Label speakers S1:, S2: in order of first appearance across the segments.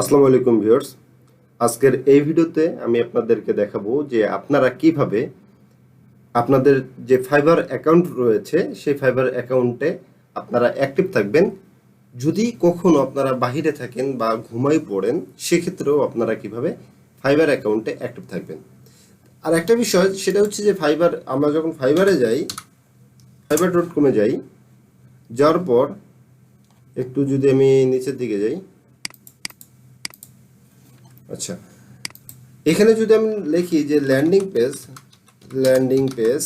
S1: আসসালামু আলাইকুম ভিউয়ার্স। আজকের এই ভিডিওতে আমি আপনাদেরকে দেখাবো যে আপনারা কিভাবে আপনাদের যে ফাইবার অ্যাকাউন্ট রয়েছে সেই ফাইবার অ্যাকাউন্টে আপনারা অ্যাক্টিভ থাকবেন। যদি কখনো আপনারা বাহিরে থাকেন বা ঘুমাই পড়েন সেক্ষেত্রেও আপনারা কিভাবে ফাইবার অ্যাকাউন্টে অ্যাক্টিভ থাকবেন। আর একটা বিষয় সেটা হচ্ছে যে আমরা যখন ফাইবারে যাই, fiverr.com-এ যাওয়ার পর একটু যদি আমি নিচের দিকে যাই, আচ্ছা, এখানে যদি আমি লিখি যে ল্যান্ডিং পেজ,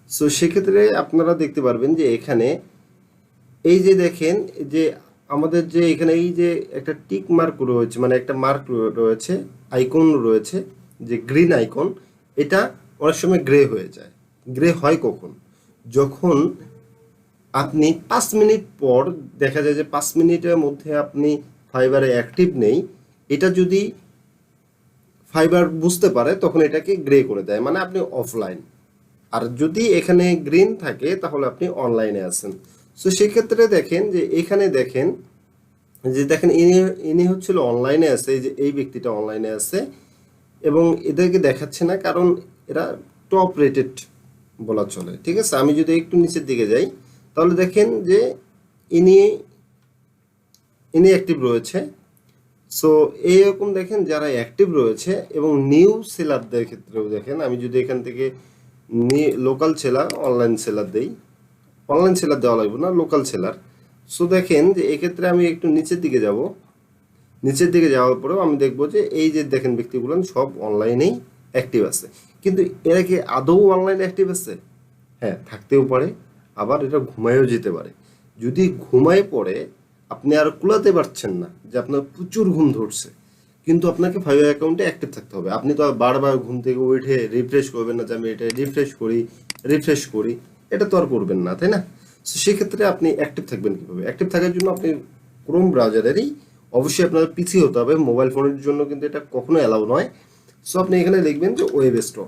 S1: সো সেক্ষেত্রে আপনারা দেখতে পারবেন যে এখানে এই যে দেখেন যে আমাদের যে এখানে এই যে একটা টিক মার্ক রয়েছে, মানে একটা মার্ক রয়েছে, আইকন রয়েছে, যে গ্রিন আইকন, এটা অনেক সময় গ্রে হয়ে যায়। গ্রে হয় কখন? যখন আপনি 5 মিনিট পর দেখা যায় যে 5 মিনিটের মধ্যে আপনি ফাইবারে অ্যাক্টিভ নেই, এটা যদি ফাইবার বুঝতে পারে তখন এটাকে গ্রে করে দেয়, মানে আপনি অফলাইন। আর যদি এখানে গ্রিন থাকে তাহলে আপনি অনলাইনে আছেন। সো সেক্ষেত্রে দেখেন যে এখানে দেখেন ইনি হচ্ছিল অনলাইনে আছে, এই যে এই ব্যক্তিটা অনলাইনে আছে এবং এদেরকে দেখাচ্ছে না কারণ এরা টপ রেটেড বলা চলে। ঠিক আছে, আমি যদি একটু নিচের দিকে যাই তাহলে দেখেন যে ইনি অ্যাক্টিভ রয়েছে। সো এইরকম দেখেন যারা অ্যাক্টিভ রয়েছে এবং নিউ সেলারদের ক্ষেত্রেও দেখেন, আমি যদি এখান থেকে লোকাল সেলার অনলাইন সেলার দেই, অনলাইন সেলার দেওয়া লাগবে না, লোকাল সেলার। সো দেখেন যে এক্ষেত্রে আমি একটু নিচের দিকে যাব, নিচের দিকে যাওয়ার পরেও আমি দেখবো যে এই যে দেখেন ব্যক্তিগুলো সব অনলাইনেই অ্যাক্টিভ আছে। কিন্তু এরা কি আদৌ অনলাইনে অ্যাক্টিভ আছে? হ্যাঁ, থাকতেও পারে, আবার এটা ঘুমায়ও যেতে পারে। যদি ঘুমায় পড়ে আপনি আর কুলাতে পারছেন না, যে আপনার প্রচুর ঘুম ধরছে, কিন্তু আপনাকে ফাইবার অ্যাকাউন্টে অ্যাক্টিভ থাকতে হবে। আপনি তো আর বারবার ঘুম থেকে উঠে রিফ্রেশ করবেন না যে আমি এটা রিফ্রেশ করি, এটা তো আর করবেন না, তাই না? সো সেক্ষেত্রে আপনি অ্যাক্টিভ থাকবেন কীভাবে? অ্যাক্টিভ থাকার জন্য আপনি ক্রোম ব্রাউজারেরই অবশ্যই আপনার পিসি হতে হবে, মোবাইল ফোনের জন্য কিন্তু এটা কখনো অ্যালাউ নয়। সো আপনি এখানে লিখবেন যে ওয়েব স্টোর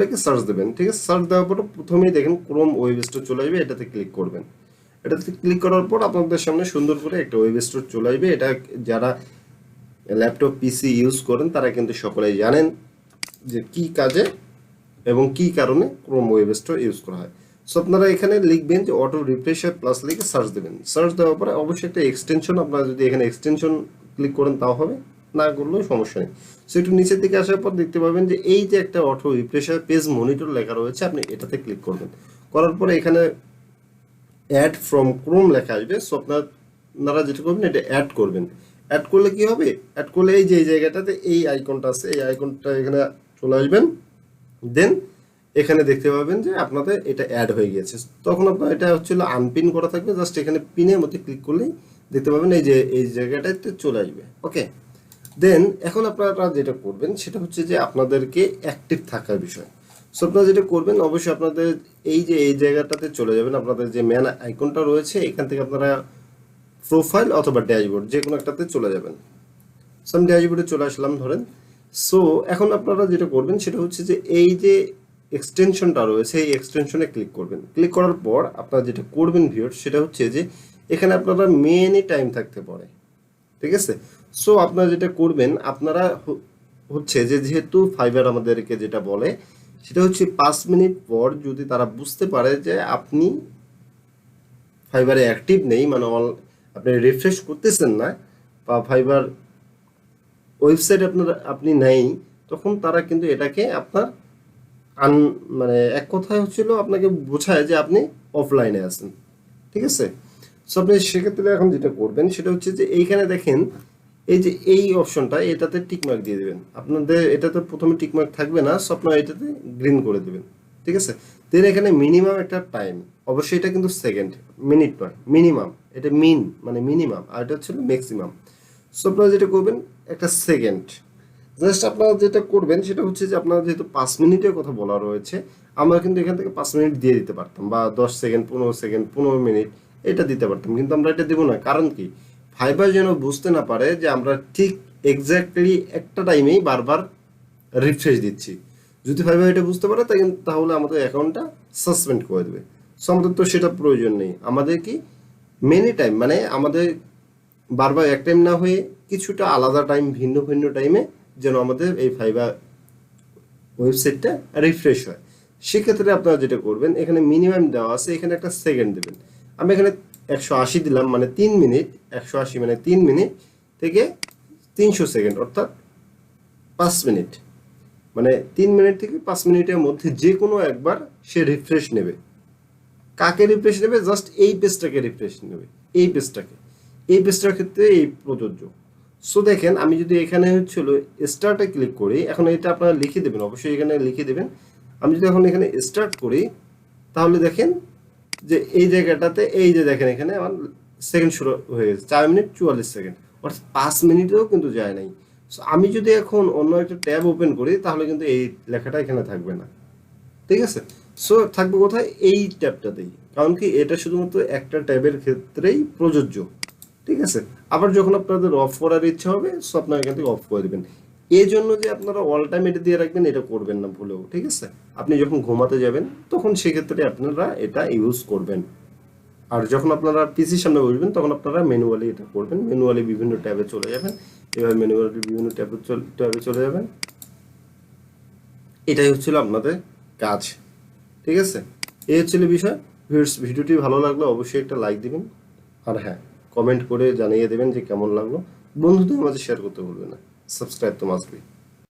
S1: লিখে সার্চ দেবেন। ঠিক আছে, সার্চ দেওয়ার পর প্রথমেই দেখেন ক্রোম ওয়েব স্টোর চলে আসবে, এটাতে ক্লিক করবেন। এটাতে ক্লিক করার পর আপনাদের সামনে সুন্দর করে একটা ওয়েব স্টোর চলে আসবে। এটা যারা ল্যাপটপ পিসি ইউজ করেন তারা কিন্তু সকলেই জানেন যে কি কাজে এবং কি কারণে ক্রোম ওয়েব স্টোর ইউজ করা হয়। সো আপনারা এখানে লিখবেন যে অটো রিফ্রেশার প্লাস লিখে সার্চ দেবেন। সার্চ দেওয়ার পরে অবশ্যই একটা এক্সটেনশন, আপনারা যদি এখানে এক্সটেনশন ক্লিক করেন তাও হবে, না করলেও সমস্যা নেই। সো একটু নিচের দিকে আসার পর দেখতে পাবেন যে এই যে একটা অটো রিফ্রেশার পেজ মনিটর লেখা রয়েছে, আপনি এটাতে ক্লিক করবেন। করার পরে এখানে অ্যাড ফ্রম ক্রোম লেখা আসবে। সো আপনারা যেটা করবেন এটা অ্যাড করবেন। অ্যাড করলে কি হবে? অ্যাড করলে এই যে এই জায়গাটাতে এই আইকনটা আছে, এই আইকনটা এখানে চলে আসবেন। দেন এখানে দেখতে পাবেন যে আপনাদের এটা অ্যাড হয়ে গিয়েছে। তখন আপনার এটা হচ্ছিল আনপিন করা থাকবে, জাস্ট এখানে পিনের মধ্যে ক্লিক করলেই দেখতে পাবেন এই যে এই জায়গাটাতে চলে আসবে। ওকে, দেন এখন আপনারা যেটা করবেন সেটা হচ্ছে যে আপনাদেরকে অ্যাক্টিভ থাকার বিষয়। সো আপনারা যেটা করবেন অবশ্যই আপনাদের এই যে এই জায়গাটাতে চলে যাবেন, আপনাদের যে ম্যান আইকনটা রয়েছে এখান থেকে আপনারা প্রোফাইল অথবা ড্যাশবোর্ড যে কোনো একটাতে চলে যাবেন। সো আমি ড্যাশবোর্ডে চলে আসলাম ধরেন। সো এখন আপনারা যেটা করবেন সেটা হচ্ছে যে এই যে এক্সটেনশনটা রয়েছে এই এক্সটেনশনে ক্লিক করবেন। ক্লিক করার পর আপনারা যেটা করবেন ভিউয়ার সেটা হচ্ছে যে এখানে আপনারা মেনি টাইম থাকতে পারে। ঠিক আছে, সো আপনারা যেটা করবেন আপনারা হচ্ছে যে যেহেতু ফাইবার আমাদেরকে যেটা বলে সেটা হচ্ছে 5 মিনিট পর যদি তারা বুঝতে পারে যে আপনি ফাইবারে অ্যাক্টিভ নেই, মানে আপনি রিফ্রেশ করতেছেন না বা ফাইবার ওয়েবসাইট আপনি নেই, তখন তারা কিন্তু এটাকে আপনার মানে এক কথায় হচ্ছিল আপনাকে বোঝায় যে আপনি অফলাইনে আছেন। ঠিক আছে, সো আপনি সেক্ষেত্রে এখন যেটা করবেন সেটা হচ্ছে যে এইখানে দেখেন এই যে এই অপশনটা, এটাতে টিকমার্ক দিয়ে দেবেন। আপনাদের এটাতে প্রথমে টিকমার্ক থাকবে না, সো আপনারা এটাতে গ্রিন করে দেবেন। ঠিক আছে, দেন এখানে মিনিমাম একটা টাইম, অবশ্যই এটা কিন্তু সেকেন্ড, মিনিট নয়, মিনিমাম। এটা মানে মিনিমাম, আর এটা হচ্ছে ম্যাক্সিমাম। সো আপনারা যেটা করবেন একটা সেকেন্ড, জাস্ট আপনারা যেটা করবেন সেটা হচ্ছে যে আপনারা যেহেতু 5 মিনিটের কথা বলা রয়েছে, আমরা কিন্তু এখান থেকে 5 মিনিট দিয়ে দিতে পারতাম, বা 10 সেকেন্ড, 15 সেকেন্ড, 15 মিনিট এটা দিতে পারতাম, কিন্তু আমরা এটা দেবো না। কারণ কি? ফাইবার যেন বুঝতে না পারে যে আমরা ঠিক এক্স্যাক্টলি একটা টাইমেই বারবার রিফ্রেশ দিচ্ছি। যদি ফাইবার এটা বুঝতে পারে তাহলে আমাদের অ্যাকাউন্টটা সাসপেন্ড করে দেবে। সো আমাদের তো সেটা প্রয়োজন নেই। আমাদের কি মেনি টাইম মানে আমাদের বারবার এক টাইম না হয়ে কিছুটা আলাদা টাইম, ভিন্ন ভিন্ন টাইমে যেন আমাদের এই ফাইবার ওয়েবসাইটটা রিফ্রেশ হয়। সেক্ষেত্রে আপনারা যেটা করবেন, এখানে মিনিমাম দেওয়া আছে, এখানে একটা সেকেন্ড দেবেন। আমি এখানে 180 দিলাম, মানে 3 মিনিট। 180 মানে 3 মিনিট থেকে 300 সেকেন্ড, অর্থাৎ 5 মিনিট। মানে 3 মিনিট থেকে 5 মিনিটের মধ্যে যে কোনো একবার সে রিফ্রেশ নেবে। কাকে রিফ্রেশ নেবে? জাস্ট এই পেজটাকে রিফ্রেশ নেবে, এই পেজটাকে। এই পেজটার ক্ষেত্রে এই প্রযোজ্য। সো দেখেন, আমি যদি এখানে হচ্ছিল স্টার্টে ক্লিক করি, এখন এটা আপনারা লিখে দেবেন, অবশ্যই এখানে লিখে দেবেন। আমি যদি এখন এখানে স্টার্ট করি, তাহলে দেখেন যে এই জায়গাটাতে এই যে দেখেন এখানে আমার সেকেন্ড শুরু হয়ে গেছে, 4 মিনিট 44 সেকেন্ড, অর্থাৎ 5 মিনিটেও কিন্তু যায় নাই। সো আমি যদি এখন অন্য একটা ট্যাব ওপেন করি, তাহলে কিন্তু এই লেখাটা এখানে থাকবে না, ঠিক আছে? সো থাকবে কোথায়? এই ট্যাবটাতেই। কারণ কি, এটা শুধুমাত্র একটা ট্যাবের ক্ষেত্রেই প্রযোজ্য, ঠিক আছে? আবার যখন আপনাদের অফ করার ইচ্ছা হবে, সো আপনারা এখান থেকে অফ করে দেবেন। এই জন্য যে আপনারা অল টাইম এটা দিয়ে রাখবেন, এটা করবেন না ভুলেও, ঠিক আছে? আপনি যখন ঘুমাতে যাবেন, তখন সেক্ষেত্রে আপনারা এটা ইউজ করবেন। আর যখন আপনারা পিসির সামনে বসবেন, তখন আপনারা ম্যানুয়ালি এটা করবেন। ম্যানুয়ালি বিভিন্ন ট্যাবে চলে যাবেন, এবার ম্যানুয়ালি বিভিন্ন ট্যাবে চলে যাবেন। এটাই হচ্ছিল আপনাদের কাজ, ঠিক আছে? এই হচ্ছিল বিষয়। ভিডিওটি ভালো লাগলে অবশ্যই একটা লাইক দিবেন, আর হ্যাঁ, কমেন্ট করে জানিয়ে দেবেন যে কেমন লাগলো। বন্ধুদের মাঝে শেয়ার করতে ভুলবেন না। সাবস্ক্রাইব তো মাস্ট বি।